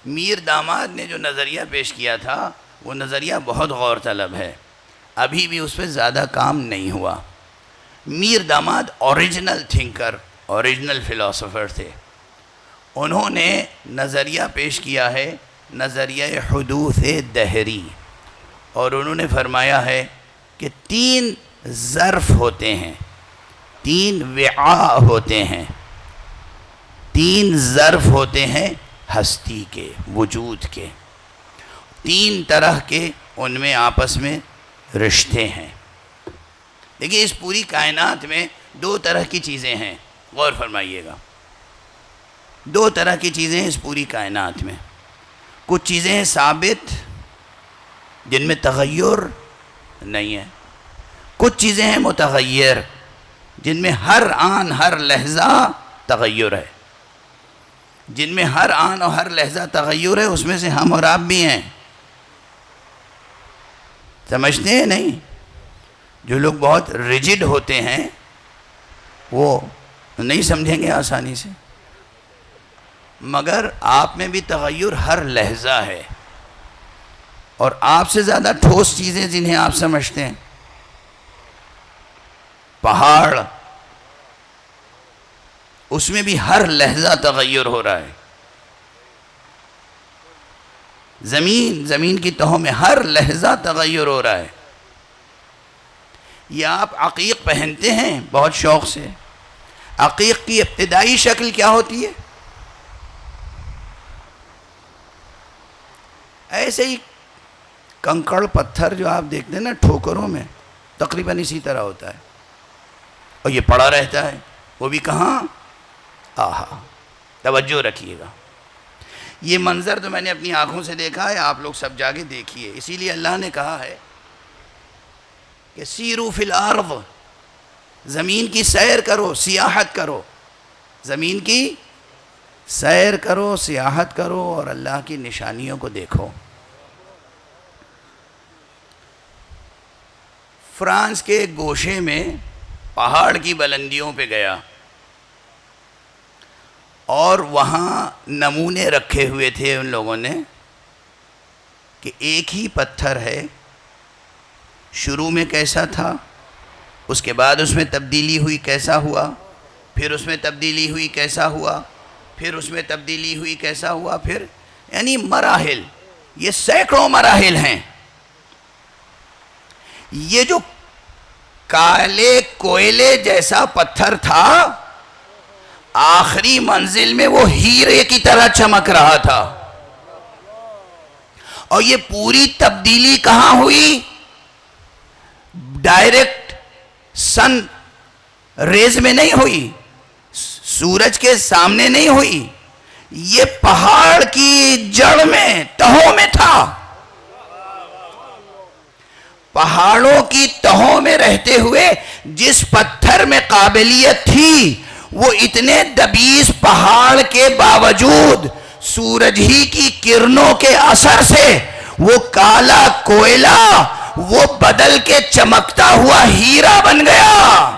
मीर दामाद ने जो नज़रिया पेश किया था वो नज़रिया बहुत गौर तलब है, अभी भी उस पर ज़्यादा काम नहीं हुआ। मीर दामाद ओरिजिनल थिंकर, ओरिजिनल फ़िलासफ़र थे। उन्होंने नज़रिया पेश किया है नज़रिया हुदूस दहरी, और उन्होंने फरमाया है कि 3 ज़र्फ़ होते हैं, 3 विआ होते हैं, 3 ज़र्फ़ होते हैं हस्ती के, वजूद के। 3 तरह के उनमें आपस में रिश्ते हैं। देखिए इस पूरी कायनात में 2 तरह की चीज़ें हैं, गौर फरमाइएगा। 2 तरह की चीज़ें हैं इस पूरी कायनात में। कुछ चीज़ें हैं साबित जिनमें तग़य्युर नहीं है, कुछ चीज़ें हैं मुतग़य्यर जिनमें हर आन हर लहज़ा तग़य्युर है। जिनमें हर आन और हर लहज़ा तग़य्युर है उसमें से हम और आप भी हैं। समझते हैं नहीं? जो लोग बहुत रिजिड होते हैं वो नहीं समझेंगे आसानी से, मगर आप में भी तग़य्युर हर लहज़ा है। और आपसे ज़्यादा ठोस चीज़ें जिन्हें आप समझते हैं, पहाड़, उसमें भी हर लहज़ा तग़य्युर हो रहा है। ज़मीन, ज़मीन की तहों में हर लहज़ा तग़य्युर हो रहा है। ये आप अक़ीक़ पहनते हैं बहुत शौक़ से। अक़ीक़ की इब्तिदाई शक्ल क्या होती है? ऐसे ही कंकड़ पत्थर जो आप देखते हैं ना ठोकरों में, तकरीबन इसी तरह होता है, और ये पड़ा रहता है। वो भी कहाँ? आहा, तवज्जो रखिएगा। ये मंज़र तो मैंने अपनी आँखों से देखा है, आप लोग सब जाके देखिए। इसीलिए अल्लाह ने कहा है कि सीरू फिल अर्ज़, ज़मीन की सैर करो, सियाहत करो, ज़मीन की सैर करो, सियाहत करो और अल्लाह की निशानियों को देखो। फ्रांस के एक गोशे में पहाड़ की बुलंदियों पे गया और वहाँ नमूने रखे हुए थे उन लोगों ने कि एक ही पत्थर है, शुरू में कैसा था, उसके बाद उसमें तब्दीली हुई कैसा हुआ, फिर उसमें तब्दीली हुई कैसा हुआ, फिर उसमें तब्दीली हुई कैसा हुआ, फिर यानी मराहिल, ये सैकड़ों मराहिल हैं। ये जो काले कोयले जैसा पत्थर था, आखिरी मंजिल में वो हीरे की तरह चमक रहा था। और ये पूरी तब्दीली कहाँ हुई? डायरेक्ट सन रेज में नहीं हुई, सूरज के सामने नहीं हुई, ये पहाड़ की जड़ में, तहों में था। पहाड़ों की तहों में रहते हुए जिस पत्थर में काबिलियत थी, वो इतने दबीज पहाड़ के बावजूद सूरज ही की किरणों के असर से वो काला कोयला वो बदल के चमकता हुआ हीरा बन गया।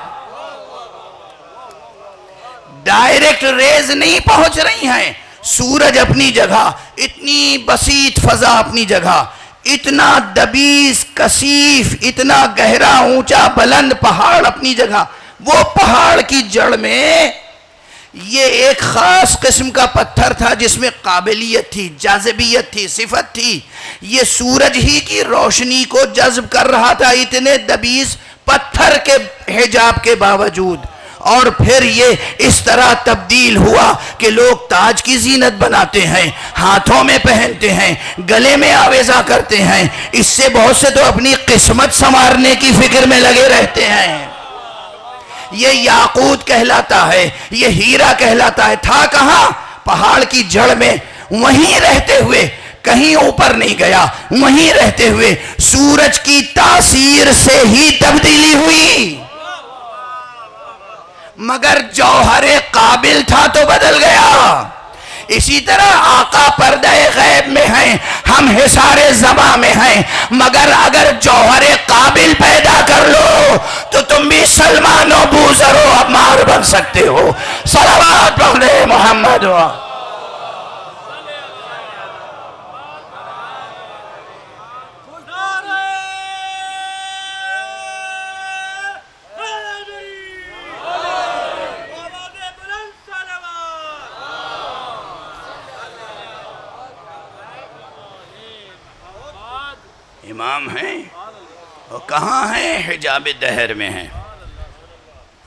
डायरेक्ट रेज नहीं पहुंच रही हैं। सूरज अपनी जगह, इतनी बसीत फजा अपनी जगह, इतना दबीज कसीफ, इतना गहरा ऊंचा बुलंद पहाड़ अपनी जगह। वो पहाड़ की जड़ में ये एक खास किस्म का पत्थर था जिसमें काबिलियत थी, जाज़िबियत थी, सिफत थी। ये सूरज ही की रोशनी को जज्ब कर रहा था इतने दबीज पत्थर के हिजाब के बावजूद। और फिर ये इस तरह तब्दील हुआ कि लोग ताज की जीनत बनाते हैं, हाथों में पहनते हैं, गले में आवेजा करते हैं। इससे बहुत से तो अपनी किस्मत संवारने की फिक्र में लगे रहते हैं। ये याकूत कहलाता है, ये हीरा कहलाता है। था कहाँ? पहाड़ की जड़ में, वहीं रहते हुए, कहीं ऊपर नहीं गया, वहीं रहते हुए सूरज की तासीर से ही तब्दीली हुई। मगर जौहरे काबिल था तो बदल गया। इसी तरह आका पर्दे गैब में हैं, हम हिसारे ज़मा में हैं, मगर अगर जौहरे काबिल पैदा कर लो तो तुम भी सलमान और बूज़र और अम्मार बन सकते हो। सलावत पढ़े मोहम्मद। इमाम हैं और कहाँ हैं, हिजाब दहर में हैं।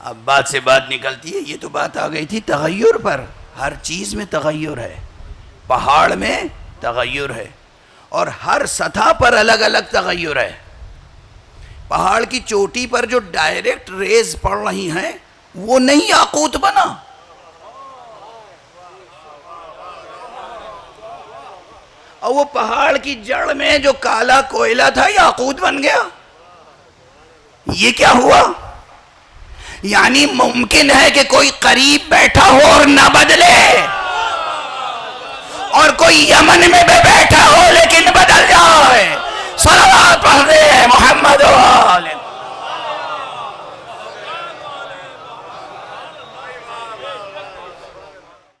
अब बात से बात निकलती है, ये तो बात आ गई थी तगय्युर पर। हर चीज़ में तगय्युर है, पहाड़ में तगय्युर है और हर सतह पर अलग अलग तगय्युर है। पहाड़ की चोटी पर जो डायरेक्ट रेज पड़ रही हैं वो नहीं याकूत बना, और वो पहाड़ की जड़ में जो काला कोयला था याकूत बन गया। ये क्या हुआ? यानी मुमकिन है कि कोई करीब बैठा हो और ना बदले, और कोई यमन में भी बैठा हो लेकिन